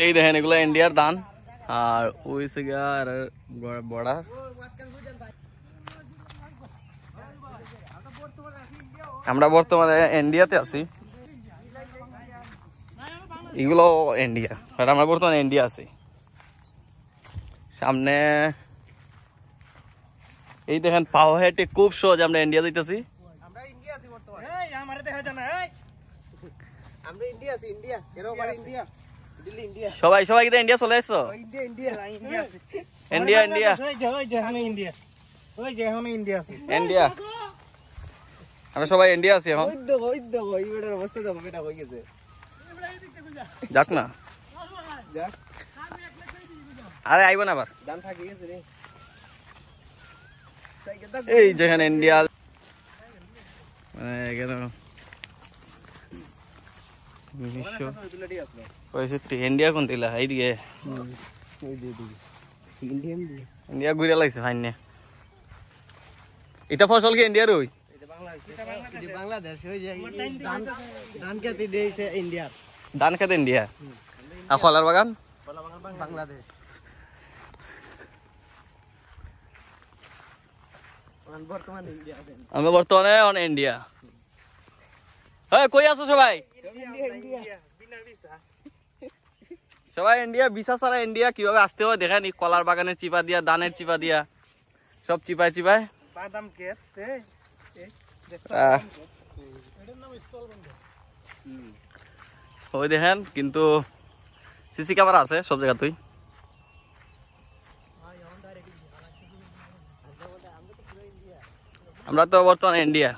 এই দেখেন এগুলো ইন্ডিয়ার ধান আর ওই আর বড়া। আমরা বর্তমানে ইন্ডিয়াতে আছি, এগুলো ইন্ডিয়া, আমরা বর্তমানে ইন্ডিয়া আছি। সামনে এই দেখেন পাও হেঁটে খুব সহজ আমরা ইন্ডিয়া যাইতেছি। সবাই সবাই কিন্তু ইন্ডিয়া চলে আসছো? ইন্ডিয়া ইন্ডিয়া ইন্ডিয়া আমরা সবাই ইন্ডিয়া আছি এখন। যাক না, আরে আইব না আবার। এই যেখানে ইন্ডিয়া ইন্ডিয়া কোন দিলা এইদিকে ইন্ডিয়া ঘুরে লাগছে ফাইন। এটা ফসল কি ইন্ডিয়ার? ওই ধান খেতে ইন্ডিয়া আর কলার বাগান বাংলাদেশ। আমরা বর্তমানে ইন্ডিয়া। কই আছো সবাই? সবাই ইন্ডিয়া। ভিসা ছাড়া ইন্ডিয়া কিভাবে আসতে হয় দেখেন, কলার বাগানের চিপা দিয়া, ধানের চিপা দিয়া, সব চিপায় চিপায়। ওই দেখেন, কিন্তু সিসি ক্যামেরা আছে সব জায়গাতেই। আমরা তো বর্তমানে ইন্ডিয়া।